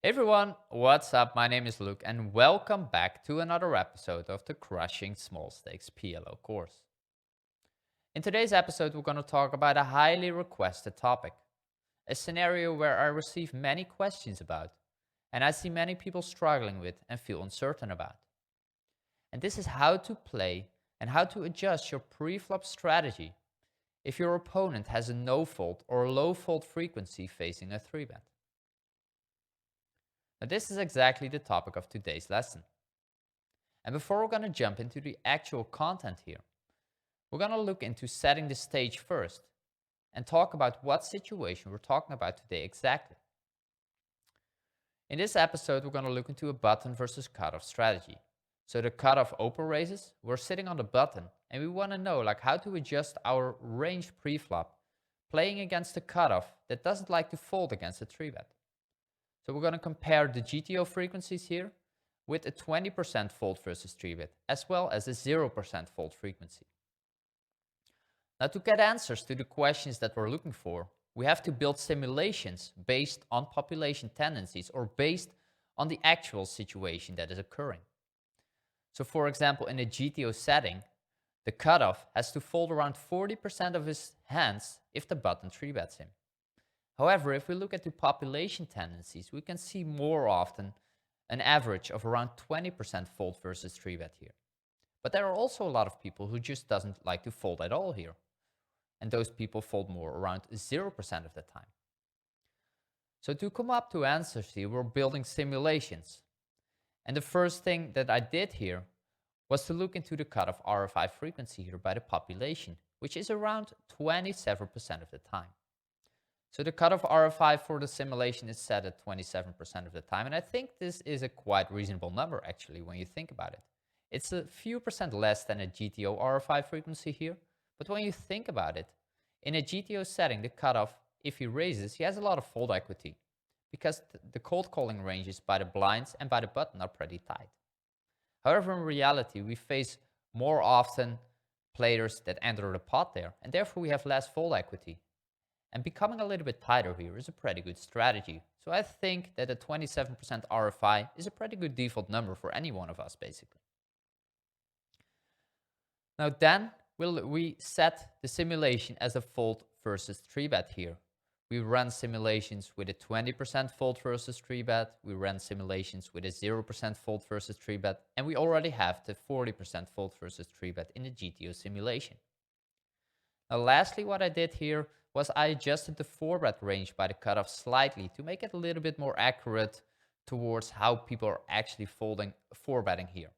Hey everyone, what's up? My name is Luke and welcome back to another episode of the Crushing Small Stakes PLO course. In today's episode, we're going to talk about a highly requested topic, a scenario where I receive many questions about, and I see many people struggling with and feel uncertain about. And this is how to play and how to adjust your pre-flop strategy if your opponent has a no-fold or low-fold frequency facing a 3-bet. Now, this is exactly the topic of today's lesson. And before we're going to jump into the actual content here, we're going to look into setting the stage first and talk about what situation we're talking about today exactly. In this episode, we're going to look into a button versus cutoff strategy. So the cutoff open raises, we're sitting on the button, and we want to know how to adjust our range pre-flop, playing against the cutoff that doesn't like to fold against a 3-bet. So we're going to compare the GTO frequencies here with a 20% fold versus 3-bet, as well as a 0% fold frequency. Now, to get answers to the questions that we're looking for, we have to build simulations based on population tendencies or based on the actual situation that is occurring. So for example, in a GTO setting, the cutoff has to fold around 40% of his hands if the button 3-bets him. However, if we look at the population tendencies, we can see more often an average of around 20% fold versus 3-bet here. But there are also a lot of people who just doesn't like to fold at all here. And those people fold more around 0% of the time. So to come up to answers here, we're building simulations. And the first thing that I did here was to look into the cutoff RFI frequency here by the population, which is around 27% of the time. So the cutoff RFI for the simulation is set at 27% of the time. And I think this is a quite reasonable number, actually, when you think about it. It's a few percent less than a GTO RFI frequency here. But when you think about it, in a GTO setting, the cutoff, if he raises, he has a lot of fold equity because the cold calling ranges by the blinds and by the button are pretty tight. However, in reality, we face more often players that enter the pot there, and therefore we have less fold equity. And becoming a little bit tighter here is a pretty good strategy. So I think that a 27% RFI is a pretty good default number for any one of us, basically. Now then, we set the simulation as a fold versus 3-bet here. We run simulations with a 20% fold versus 3-bet. We run simulations with a 0% fold versus 3-bet. And we already have the 40% fold versus 3-bet in the GTO simulation. Now lastly, what I did here was I adjusted the 4-bet range by the cutoff slightly to make it a little bit more accurate towards how people are actually folding 4-betting here.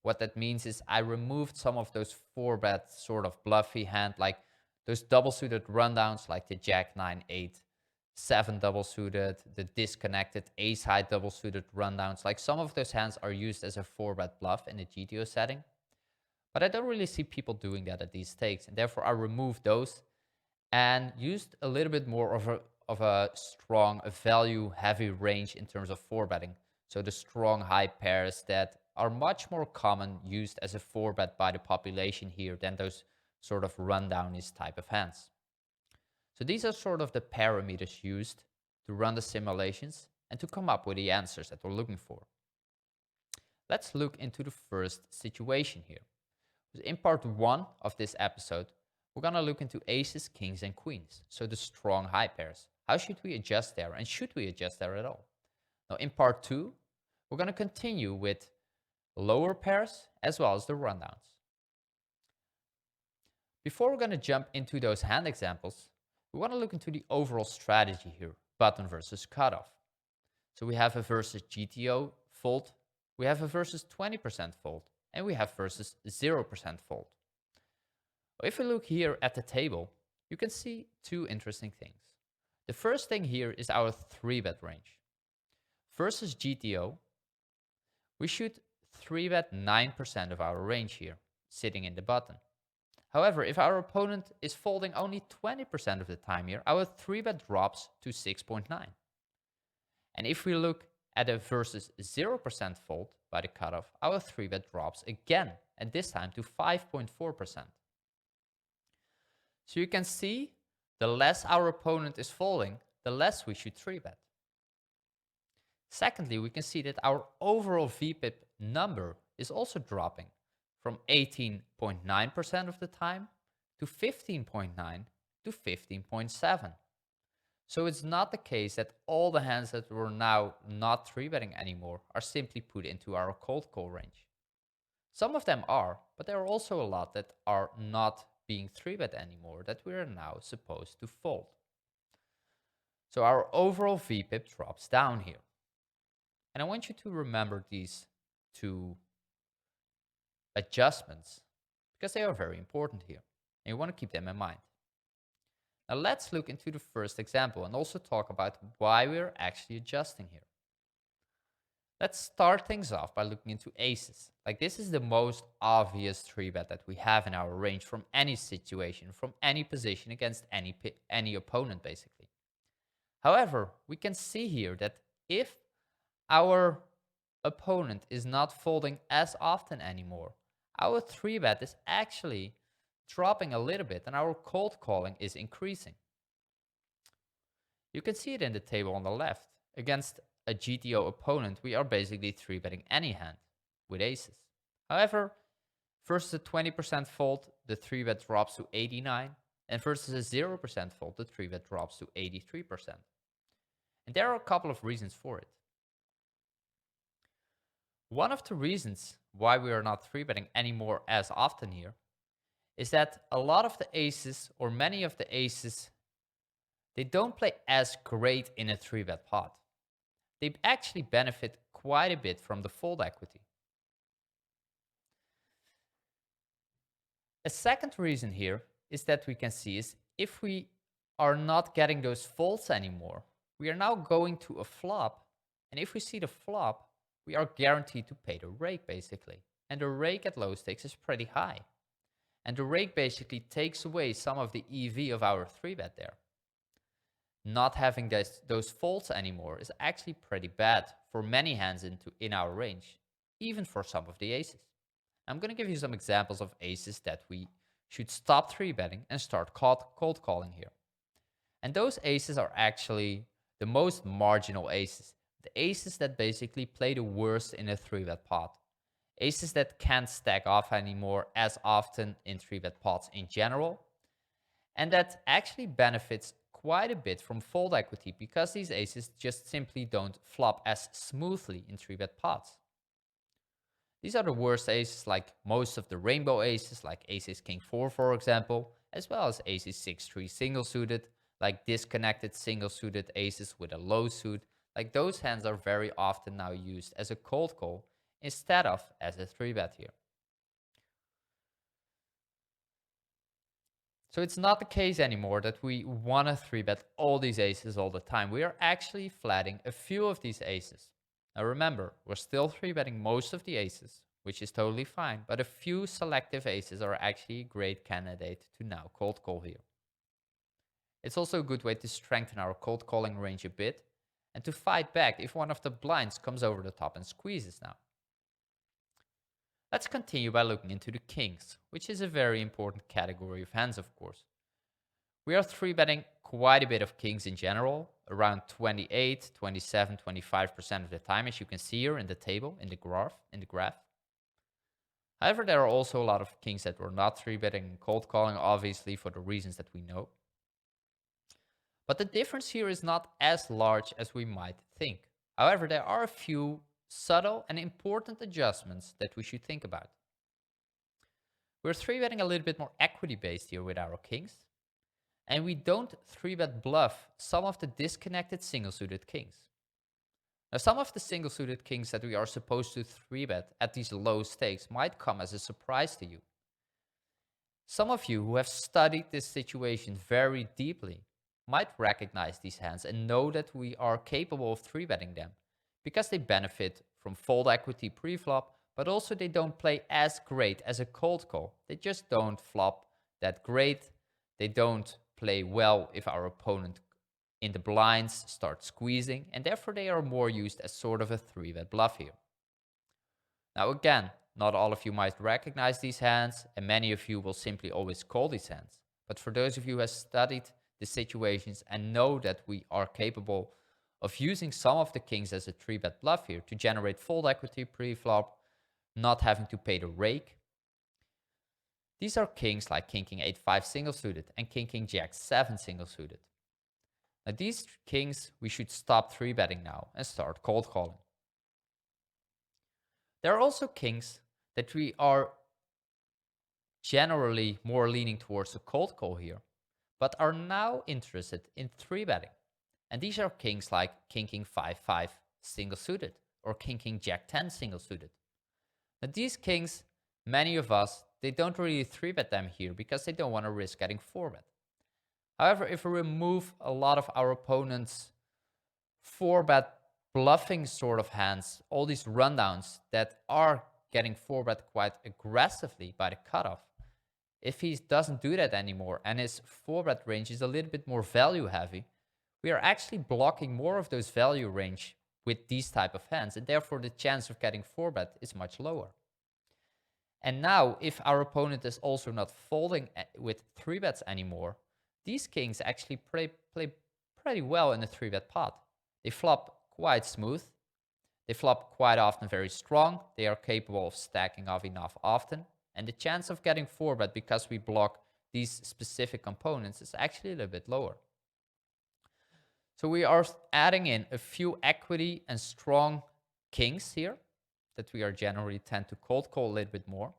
What that means is I removed some of those 4-bet sort of bluffy hand, like those double-suited rundowns, like the Jack 9, 8, 7 double-suited, the disconnected ace-high double-suited rundowns. Like some of those hands are used as a 4-bet bluff in the GTO setting. But I don't really see people doing that at these stakes, and therefore I removed those and used a little bit more of a strong, value-heavy range in terms of 4-betting. So the strong high pairs that are much more common used as a 4-bet by the population here than those sort of rundownist type of hands. So these are sort of the parameters used to run the simulations and to come up with the answers that we're looking for. Let's look into the first situation here. In part 1 of this episode, we're going to look into aces, kings, and queens. So the strong high pairs. How should we adjust there? And should we adjust there at all? Now in part 2, we're going to continue with lower pairs as well as the rundowns. Before we're going to jump into those hand examples, we want to look into the overall strategy here, button versus cutoff. So we have a versus GTO fold, we have a versus 20% fold, and we have versus 0% fold. If we look here at the table, you can see two interesting things. The first thing here is our 3-bet range. Versus GTO, we should 3-bet 9% of our range here, sitting in the button. However, if our opponent is folding only 20% of the time here, our 3-bet drops to 6.9. And if we look at a versus 0% fold by the cutoff, our 3-bet drops again, and this time to 5.4%. So you can see the less our opponent is folding, the less we should 3-bet. Secondly, we can see that our overall VPIP number is also dropping from 18.9% of the time to 15.9 to 15.7. So it's not the case that all the hands that we're now not 3-betting anymore are simply put into our cold call range. Some of them are, but there are also a lot that are not being 3-bet anymore that we are now supposed to fold. So our overall VPIP drops down here. And I want you to remember these two adjustments because they are very important here. And you want to keep them in mind. Now let's look into the first example and also talk about why we're actually adjusting here. Let's start things off by looking into aces. Like this is the most obvious 3-bet that we have in our range from any situation, from any position against any opponent basically. However, we can see here that if our opponent is not folding as often anymore, our 3-bet is actually dropping a little bit and our cold calling is increasing. You can see it in the table on the left. Against a GTO opponent, we are basically 3-betting any hand with aces. However, versus a 20% fold, the 3-bet drops to 89, and versus a 0% fold, the 3-bet drops to 83%. And there are a couple of reasons for it. One of the reasons why we are not 3-betting anymore as often here is that a lot of the aces, or many of the aces, they don't play as great in a 3-bet pot. They actually benefit quite a bit from the fold equity. A second reason here is that we can see is if we are not getting those folds anymore, we are now going to a flop, and if we see the flop, we are guaranteed to pay the rake basically. And the rake at low stakes is pretty high. And the rake basically takes away some of the EV of our 3-bet there. Not having those folds anymore is actually pretty bad for many hands in our range, even for some of the aces. I'm going to give you some examples of aces that we should stop 3-betting and start cold calling here. And those aces are actually the most marginal aces. The aces that basically play the worst in a 3-bet pot. Aces that can't stack off anymore as often in 3-bet pots in general. And that actually benefits quite a bit from fold equity because these aces just simply don't flop as smoothly in 3-bet pots. These are the worst aces, like most of the rainbow aces, like aces king 4 for example, as well as aces 6-3 single suited, like disconnected single suited aces with a low suit. Like those hands are very often now used as a cold call instead of as a 3-bet here. So it's not the case anymore that we want to 3-bet all these aces all the time. We are actually flatting a few of these aces. Now remember, we're still 3-betting most of the aces, which is totally fine, but a few selective aces are actually a great candidate to now cold call here. It's also a good way to strengthen our cold calling range a bit and to fight back if one of the blinds comes over the top and squeezes now. Let's continue by looking into the kings, which is a very important category of hands, of course. We are 3-betting quite a bit of kings in general, around 28, 27, 25% of the time, as you can see here in the table, in the graph. However, there are also a lot of kings that we're not 3-betting and cold calling, obviously for the reasons that we know. But the difference here is not as large as we might think. However, there are a few subtle and important adjustments that we should think about. We're 3-betting a little bit more equity based here with our kings. And we don't 3-bet bluff some of the disconnected single-suited kings. Now, some of the single-suited kings that we are supposed to 3-bet at these low stakes might come as a surprise to you. Some of you who have studied this situation very deeply might recognize these hands and know that we are capable of 3-betting them because they benefit from fold equity pre-flop, but also they don't play as great as a cold call. They just don't flop that great. They don't play well if our opponent in the blinds starts squeezing, and therefore they are more used as sort of a 3-bet bluff here. Now again, not all of you might recognize these hands, and many of you will simply always call these hands. But for those of you who have studied the situations and know that we are capable of using some of the kings as a 3-bet bluff here to generate fold equity pre-flop, not having to pay the rake. These are kings like king 8-5 single suited and king jack 7 single suited. Now these kings we should stop 3-betting now and start cold calling. There are also kings that we are generally more leaning towards a cold call here, but are now interested in 3-betting. And these are kings like king 5-5 single suited or king jack 10 single suited. Now these kings, many of us, they don't really 3-bet them here because they don't want to risk getting 4-bet. However, if we remove a lot of our opponent's 4-bet bluffing sort of hands, all these rundowns that are getting 4-bet quite aggressively by the cutoff, if he doesn't do that anymore and his 4-bet range is a little bit more value heavy, we are actually blocking more of those value range with these type of hands, and therefore the chance of getting 4-bet is much lower. And now, if our opponent is also not folding with 3-bets anymore, these kings actually play pretty well in a 3-bet pot. They flop quite smooth. They flop quite often very strong. They are capable of stacking off enough often. And the chance of getting 4-bet because we block these specific components is actually a little bit lower. So we are adding in a few equity and strong kings here that we are generally tend to cold call a little bit more,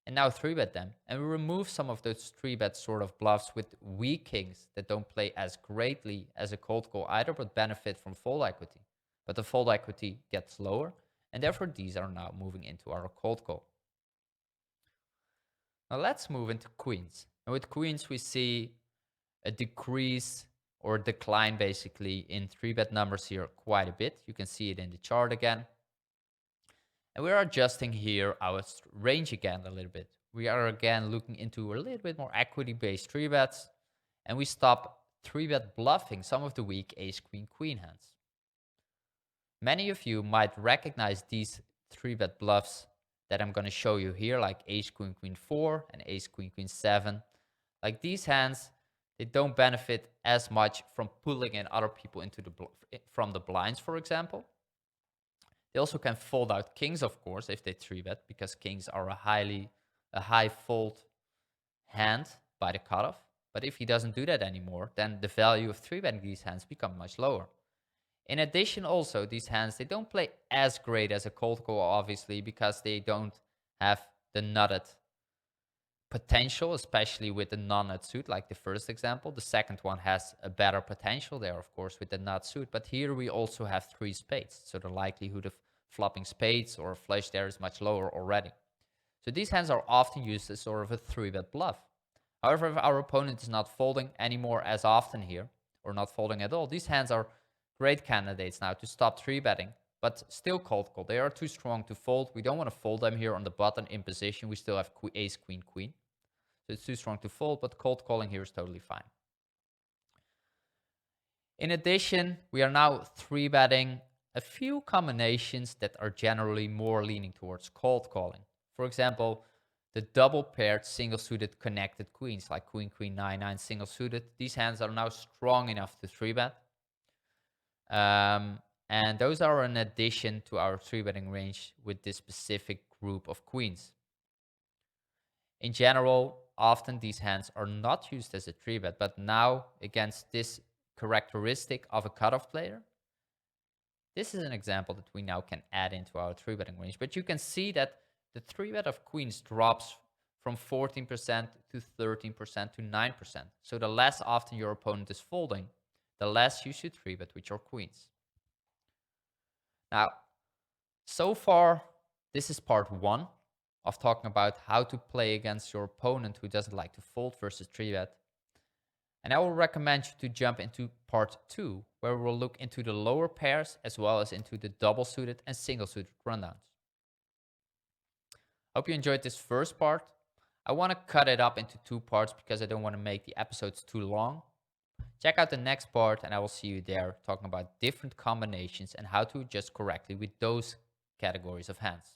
and now 3-bet them. And we remove some of those 3-bet sort of bluffs with weak kings that don't play as greatly as a cold call either, but benefit from fold equity. But the fold equity gets lower, and therefore these are now moving into our cold call. Now let's move into queens. And with queens, we see a decrease or decline basically in 3-bet numbers here quite a bit. You can see it in the chart again. And we're adjusting here our range again a little bit. We are again looking into a little bit more equity-based 3-bets, and we stop 3-bet bluffing some of the weak ace, queen, queen hands. Many of you might recognize these 3-bet bluffs that I'm going to show you here, like ace, queen, queen 4 and ace, queen, queen 7. Like these hands, they don't benefit as much from pulling in other people into from the blinds, for example. They also can fold out kings, of course, if they 3-bet, because kings are a high fold hand by the cutoff. But if he doesn't do that anymore, then the value of 3-betting these hands become much lower. In addition, also, these hands, they don't play as great as a cold call, obviously, because they don't have the nutted potential, especially with the non-nut suit, like the first example. The second one has a better potential there, of course, with the nut suit. But here we also have 3 spades, so the likelihood of flopping spades or a flush there is much lower already. So these hands are often used as sort of a 3-bet bluff. However, if our opponent is not folding anymore as often here, or not folding at all, these hands are great candidates now to stop 3-betting, but still cold call. They are too strong to fold. We don't want to fold them here on the button in position. We still have ace, queen, queen. So it's too strong to fold, but cold calling here is totally fine. In addition, we are now 3-betting a few combinations that are generally more leaning towards cold calling. For example, the double paired single suited connected queens, like queen, queen, 9-9 single suited. These hands are now strong enough to 3-bet. And those are an addition to our 3-betting range with this specific group of queens. In general, often these hands are not used as a 3-bet, but now against this characteristic of a cutoff player, this is an example that we now can add into our 3-betting range. But you can see that the 3-bet of queens drops from 14% to 13% to 9%. So the less often your opponent is folding, the less you should 3-bet with your queens. Now, so far, this is part 1 of talking about how to play against your opponent who doesn't like to fold versus 3-bet. And I will recommend you to jump into part 2, where we'll look into the lower pairs as well as into the double suited and single suited rundowns. Hope you enjoyed this first part. I want to cut it up into 2 parts because I don't want to make the episodes too long. Check out the next part and I will see you there talking about different combinations and how to adjust correctly with those categories of hands.